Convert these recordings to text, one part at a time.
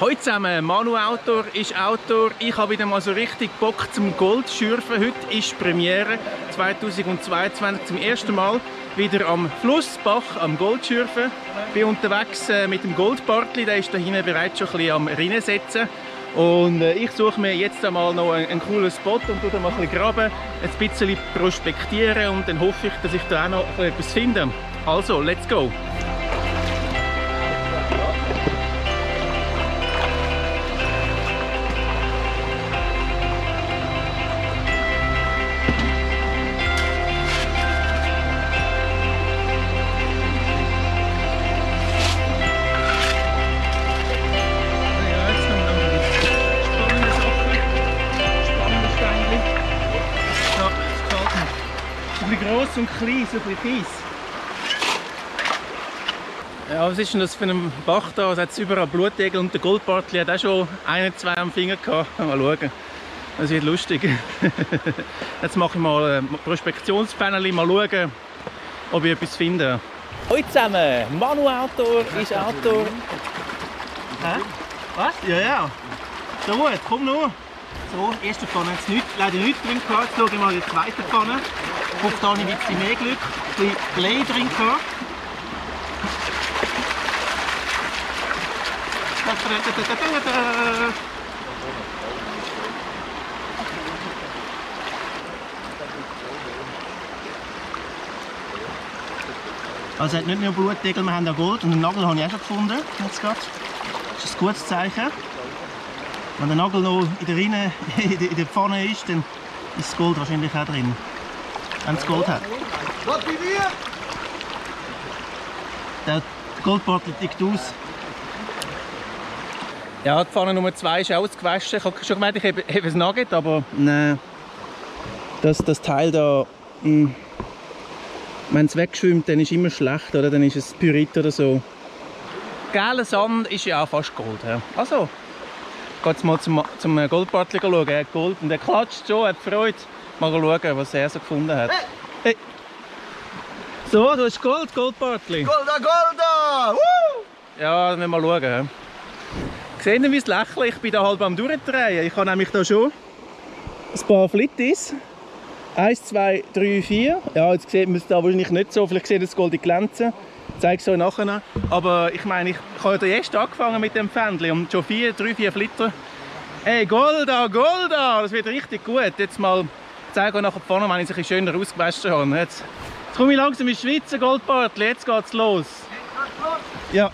Hallo zusammen, Manu Outdoor ist Outdoor. Ich habe wieder mal so richtig Bock zum Goldschürfen. Heute ist Premiere 2022 zum ersten Mal wieder am Flussbach am Goldschürfen. Ich bin unterwegs mit dem Goldbartli, der ist da hinten bereits schon ein bisschen am Reinsetzen. Und ich suche mir jetzt einmal noch einen coolen Spot und tue mal ein bisschen graben, ein bisschen prospektieren und dann hoffe ich, dass ich da auch noch etwas finde. Also, let's go! Gross und klein, so ein bisschen fies. Ja, was ist denn das für ein Bach da? Es hat überall Blutegel und der Goldbartli hat auch schon 1, 2 am Finger gehabt. Mal schauen. Das wird lustig. Jetzt mache ich mal ein Prospektionspanel, mal schauen, ob ich etwas finde. Hallo zusammen, Manu Outdoor ist Outdoor. Hä? Was? Ja, ja. So gut, komm nur. So, erste Pfanne hat es leider nichts drin gehabt. Jetzt schaue ich mal in die zweite Pfanne. Ich hoffe, da habe ich ein bisschen mehr Glück. Ein bisschen Blei drin gehabt. Also es hat nicht nur Blutegel, wir haben auch Gold. Und den Nagel habe ich auch schon gefunden. Jetzt gerade. Das ist ein gutes Zeichen. Wenn der Nagel noch in der Pfanne ist, dann ist das Gold wahrscheinlich auch drin. Wenn es Gold hat. Was bei mir? Der Goldbartli tickt aus. Ja, die Pfanne Nummer 2 ist ausgewaschen. Ich habe schon gemeint, ich habe ein Nugget, aber nein. Das Teil da, wenn es wegschwimmt, dann ist es immer schlecht, oder? Dann ist es Pyrit oder so. Gelber Sand ist ja auch fast Gold. Ja. Also, geht mal zum Goldbartli schauen. Er hat Gold und er klatscht schon, hat Freude. Mal schauen, was er so gefunden hat. Hey. So, du hast Gold, Goldbartli. Golda, Golda! Woo! Ja, dann müssen wir schauen. Ja. Seht ihr, wie es lächeln? Ich bin da halb am Durchdrehen. Ich habe nämlich da schon ein paar Flittis. 1, 2, 3, 4. Ja, jetzt sieht man es da wahrscheinlich nicht so. Vielleicht sieht das Gold glänzen. Ich zeige es euch nachher. Aber ich meine, ich habe ja erst angefangen mit dem Pfändchen und schon 3, 4 Flitter. Hey, Golda, Golda! Das wird richtig gut. Jetzt mal zeige euch nachher vorne, wenn ich es ein bisschen schöner ausgewaschen habe. Jetzt komme ich langsam ins Schwitzen, Goldbartli. Jetzt geht's los. Ja.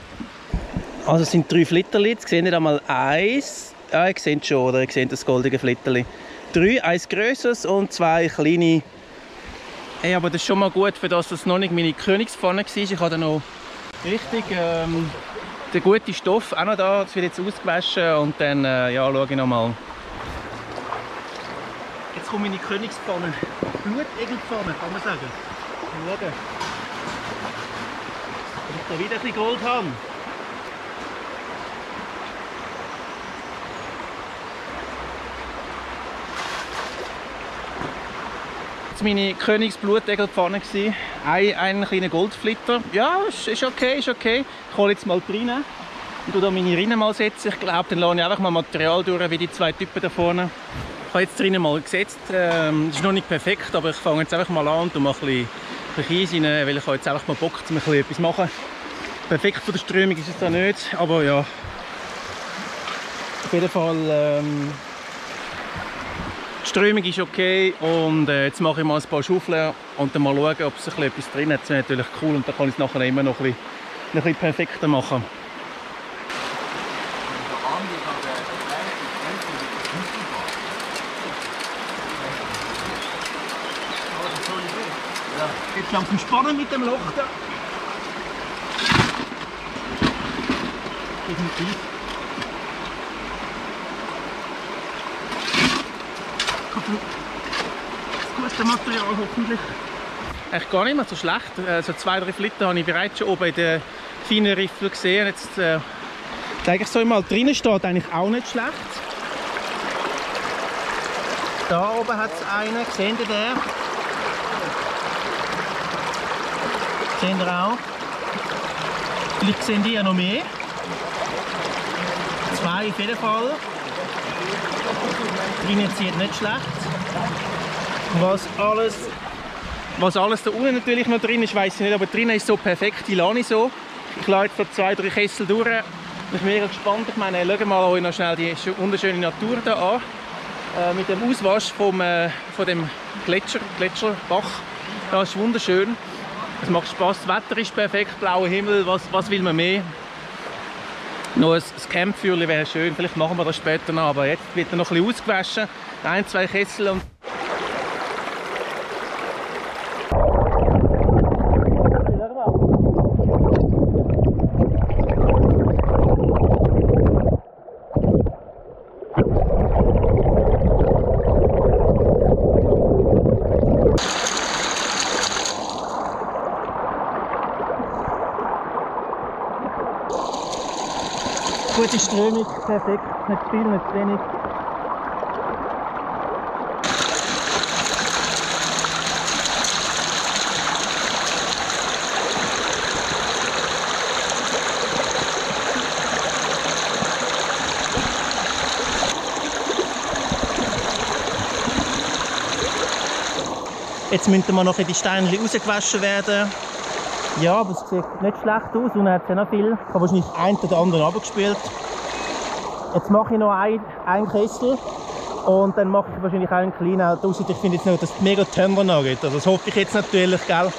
Also es sind 3 Flitterli. Jetzt seht ihr einmal 1. Ja, ihr seht schon, oder? Ihr seht das goldige Flitterli. 3, 1 grösseres und 2 kleine. Hey, aber das ist schon mal gut, für das noch nicht meine Königspfanne war. Ich habe da noch richtig den guten Stoff auch noch da. Das wird jetzt ausgewaschen und dann ja, schaue ich noch mal. Jetzt kommt meine Königspfanne. Blutegelpfanne, kann man sagen. Mal schauen. Ob ich da wieder ein bisschen Gold habe. Das war meine Königsblutegelpfanne. Ein kleiner Goldflitter. Ja, ist okay, ist okay. Ich hole jetzt mal rein und tue da meine Rinne mal setzen. Ich glaube, dann lasse ich einfach mal Material durch, wie die 2 Typen da vorne. Ich habe jetzt drinnen mal gesetzt. Das ist noch nicht perfekt, aber ich fange jetzt einfach mal an und mache ein bisschen Kies rein, weil ich habe jetzt einfach mal Bock, um ein bisschen etwas zu machen. Perfekt von der Strömung ist es da nicht, aber ja. Auf jeden Fall. Die Strömung ist okay und jetzt mache ich mal ein paar Schaufeln und dann mal schauen, ob es etwas drin hat. Das wäre natürlich cool und dann kann ich es nachher immer noch ein bisschen perfekter machen. Jetzt langsam spannen mit dem Loch da. Definitiv. Das gute Material hoffentlich. Echt gar nicht mehr so schlecht. So 2, 3 Flitter habe ich bereits schon oben in den feinen Riffel gesehen. Jetzt zeige ich es euch mal. Drinnen steht eigentlich auch nicht schlecht. Da oben hat es einen. Seht ihr den? Seht ihr auch? Vielleicht sehen die ja noch mehr. 2 2 auf jeden Fall. Drinnen zieht nicht schlecht. Was alles da unten natürlich noch drin ist, weiß ich nicht, aber drinnen ist so perfekt, die lasse ich so. Ich lade jetzt 2, 3 Kessel durch. Ich bin mega gespannt. Ich meine, schaut mal euch noch schnell die wunderschöne Natur hier an. Mit dem Auswasch von dem Gletscherbach. Das ist wunderschön. Es macht Spaß. Das Wetter ist perfekt, blauer Himmel. Was will man mehr? Noch ein Campfeuerchen wäre schön. Vielleicht machen wir das später noch. Aber jetzt wird er noch ein bisschen ausgewaschen. 1, 2 Kessel und gute Strömung, perfekt, nicht viel, nicht zu wenig. Jetzt müssen wir noch die Steine rausgewaschen werden. Ja, aber es sieht nicht schlecht aus. Unten hat es ja noch viel. Ich habe wahrscheinlich einen oder anderen abgespielt. Jetzt mache ich noch einen Kessel. Und dann mache ich wahrscheinlich auch einen kleinen draus. Ich finde jetzt noch, dass es mega Tömmer nachgeht. Also das hoffe ich jetzt natürlich, gell?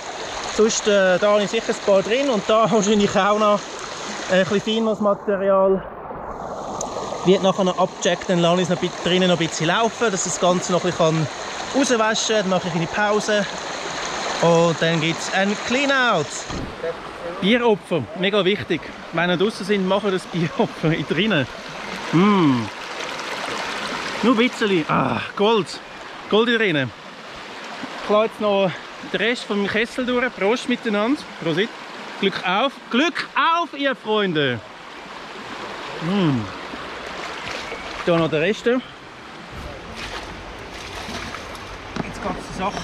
Sonst da habe ich sicher ein paar drin. Und da wahrscheinlich auch noch ein bisschen feineres Material. Wird nachher noch abgecheckt. Dann lasse ich es noch drinnen noch ein bisschen laufen, dass das Ganze noch ein bisschen rauswaschen kann. Dann mache ich eine Pause. Und dann gibt es ein Clean-Out. Bieropfer, mega wichtig. Wenn wir draußen sind, machen wir das Bieropfer drinnen. Nur ein bisschen. Gold. Gold drinnen. Ich lasse jetzt noch den Rest von meinem Kessel durch. Prost miteinander. Prosit. Glück auf. Glück auf, ihr Freunde. Hier noch der Rest. Jetzt geht es zur Sache.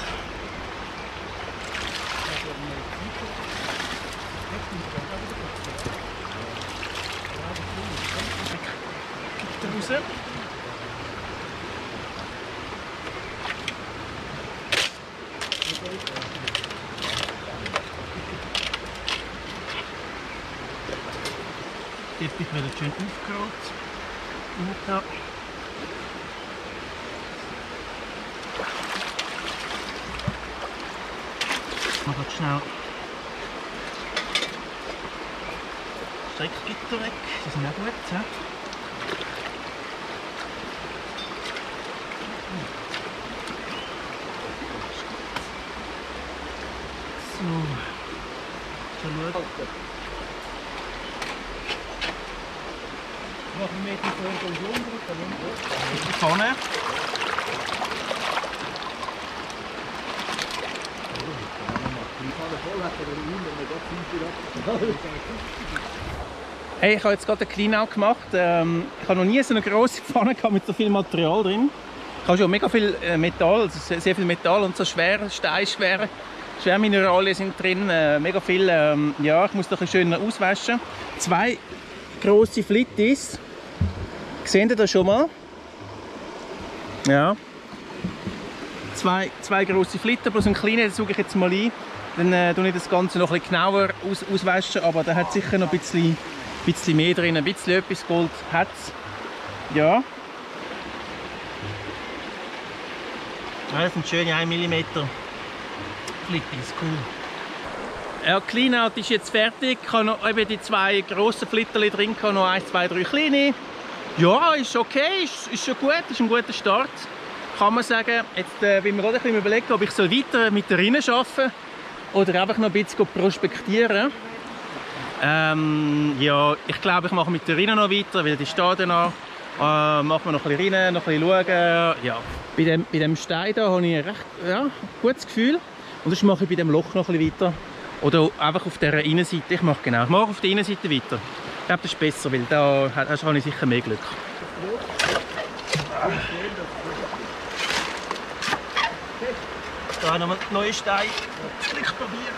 Raus. Jetzt wird wieder schön aufgerollt. Da. Mal schnell Streckgitter weg, die sind auch gut. Ja? So, schon schauen. Noch ein Meter vorne. Hey, ich habe jetzt gerade einen Clean-Out gemacht. Ich habe noch nie so eine grosse Pfanne mit so viel Material drin. Ich habe schon mega viel Metall, also sehr viel Metall und so schwere, Schwermineralien sind drin, mega viel. Ja, ich muss doch ein schöner auswaschen. 2 grosse Flittis. Seht ihr das schon mal? Ja. Zwei grosse Flitten plus ein kleiner, den suche ich jetzt mal ein. Dann tue ich das Ganze noch ein bisschen genauer auswaschen, aber da hat sicher noch ein bisschen mehr drin, ein bisschen etwas Gold hat es. Ja. Das sind schöne 1 mm Flittis, cool. Ja, Clean-Out ist jetzt fertig. Ich habe noch eben die 2 grossen Flitterli drin, noch 1, 2, 3 kleine. Ja, ist okay, ist schon gut, ist ein guter Start. Kann man sagen. Jetzt bin ich mir gerade ein bisschen überlegen, ob ich weiter mit der Rinne arbeiten soll oder einfach noch ein bisschen prospektieren. Ja, ich glaube, ich mache mit der Rinne noch weiter, weil die steht dann noch. Machen wir noch ein bisschen rein, noch ein bisschen schauen. Ja. Bei dem Stein hier habe ich ein recht gutes Gefühl. Und das mache ich bei dem Loch noch ein bisschen weiter. Oder einfach auf der Innenseite. Ich mache auf der Innenseite weiter. Ich glaube, das ist besser, weil da habe ich sicher mehr Glück. Da haben wir einen neuen Stein. Ich probiere.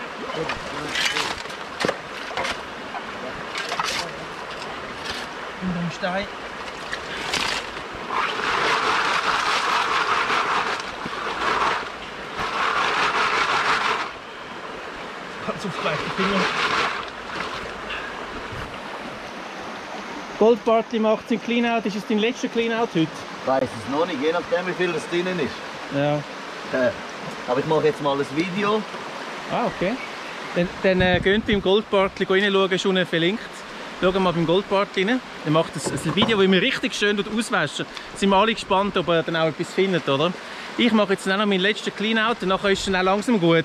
Und den Stein. Ganz auf gleich die Finger. Goldparty macht sein Cleanout. Ist es dein letzter Cleanout heute? Ich weiß es noch nicht, je nachdem wie viel das drinnen ist. Ja. Aber ich mache jetzt mal ein Video. Ah, okay. Dann geht beim Goldparty reinschauen, ist unten verlinkt. Schauen wir mal beim Goldparty rein. Er macht ein Video, wo wir richtig schön auswaschen. Sind wir alle gespannt, ob er dann auch etwas findet, oder? Ich mache jetzt dann auch noch meinen letzten Cleanout und nachher ist es dann auch langsam gut.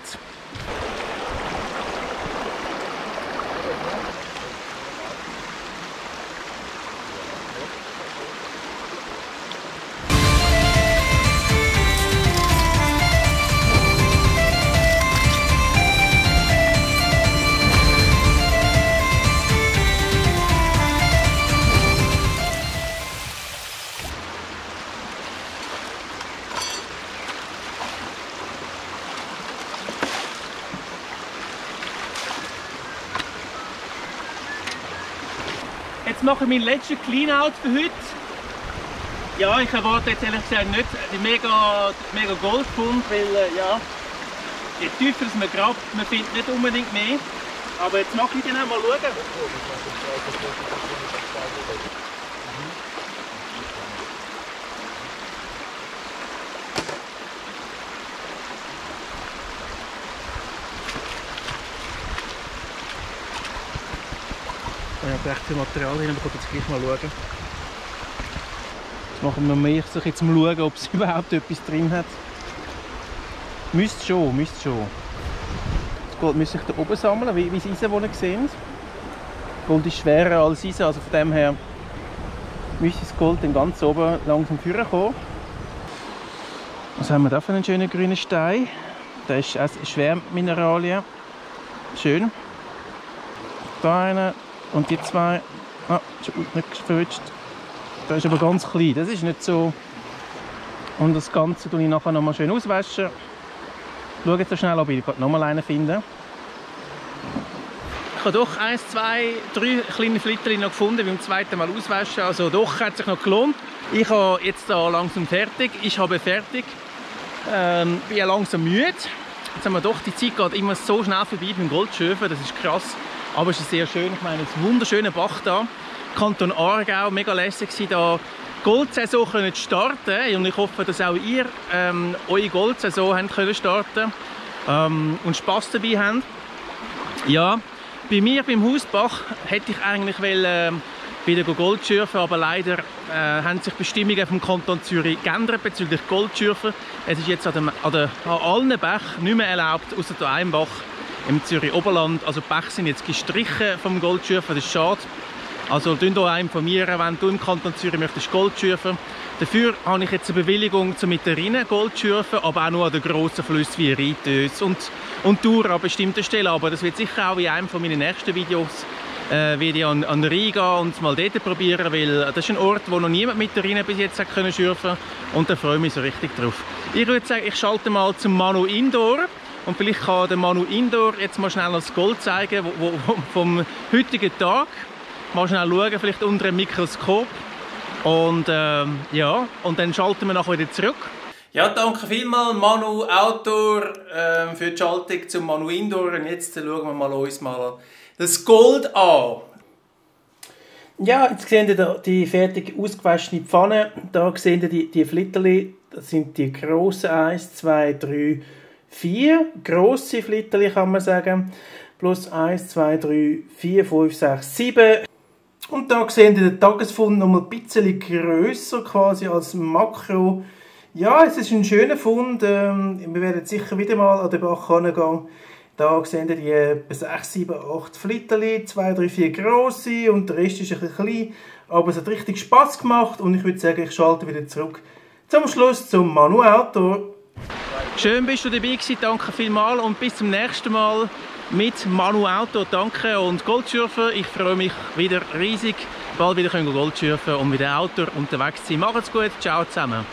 Jetzt mache ich meinen letzten Cleanout für heute. Ja, ich erwarte jetzt ehrlich gesagt nicht den mega Goldfund, weil ja, je tiefer man grabt, man findet nicht unbedingt mehr. Aber jetzt mache ich den auch mal schauen. Ich habe recht viel Material hin, aber ich kann jetzt gleich mal schauen. Jetzt machen wir mehr so jetzt zum Schauen, ob es überhaupt etwas drin hat. Müsste schon. Das Gold müsste ich da oben sammeln, wie das Eisen, das ihr seht. Gold ist schwerer als Eisen, also von dem her müsste das Gold dann ganz oben langsam vorkommen. Was haben wir da für einen schönen grünen Stein? Der ist auch Schwermineralien. Schön. Da einer. Und die zwei, ist nicht verrutscht. Der ist aber ganz klein, das ist nicht so. Und das Ganze tue ich nachher noch mal schön auswaschen. Ich schaue jetzt so schnell, ob ich noch mal einen finde. Ich habe doch 1, 2, 3 kleine Flitterchen noch gefunden beim zweiten Mal auswaschen. Also doch, hat sich noch gelohnt. Ich habe jetzt da langsam fertig. Ich habe fertig. Bin ja langsam müde. Jetzt haben wir doch, die Zeit geht immer so schnell vorbei beim Goldschürfen, das ist krass. Aber es ist sehr schön, ich meine, es ist ein wunderschöner Bach da. Kanton Aargau, mega lässig da Goldsaison zu starten. Und ich hoffe, dass auch ihr eure Goldsaison starten könnt und Spass dabei habt. Ja, bei mir beim Hausbach hätte ich eigentlich wieder Gold schürfen, aber leider haben sich Bestimmungen vom Kanton Zürich geändert bezüglich Goldschürfen. Es ist jetzt an allen Bächen nicht mehr erlaubt, außer der einen Bach im Zürich Oberland. Also die Bäche sind jetzt gestrichen vom Goldschürfen, das ist schade. Also informiert euch informieren, wenn du im Kanton Zürich möchtest Gold schürfen. Dafür habe ich jetzt eine Bewilligung zum mit der Rhein Gold schürfen, aber auch nur an den grossen Flüssen wie Rheintös und Thur an bestimmten Stellen. Aber das wird sicher auch in einem von meinen nächsten Videos wieder an den Rhein gehen und mal dort probieren, weil das ist ein Ort, wo noch niemand mit der Rhein bis jetzt hat können schürfen, und da freue ich mich so richtig drauf. Ich würde sagen, ich schalte mal zum Manu Indoor. Und vielleicht kann der Manu Indoor jetzt mal schnell das Gold zeigen vom heutigen Tag. Mal schnell schauen, vielleicht unter dem Mikroskop. Und ja, und dann schalten wir nachher wieder zurück. Ja, danke vielmals Manu Outdoor für die Schaltung zum Manu Indoor. Und jetzt schauen wir uns mal das Gold an. Ja, jetzt seht ihr die fertig ausgewaschene Pfanne. Da seht ihr die Flitterli. Das sind die grossen 1, 2, 3, 4 grosse Flitterli, kann man sagen. Plus 1, 2, 3, 4, 5, 6, 7. Und da sehen ihr den Tagesfund noch mal ein bisschen grösser quasi als Makro. Ja, es ist ein schöner Fund. Wir werden sicher wieder mal an den Bach gehen. Da sehen ihr die etwa 6, 7, 8 Flitterli, 2, 3, 4 grosse und der Rest ist ein bisschen klein. Aber es hat richtig Spass gemacht und ich würde sagen, ich schalte wieder zurück zum Schluss zum Manu Outdoor. Schön bist du dabei gewesen, danke vielmals und bis zum nächsten Mal mit Manu Outdoor. Danke und Goldschürfen. Ich freue mich wieder riesig, bald wieder Gold schürfen und mit dem Outdoor unterwegs sein. Macht's gut, ciao zusammen.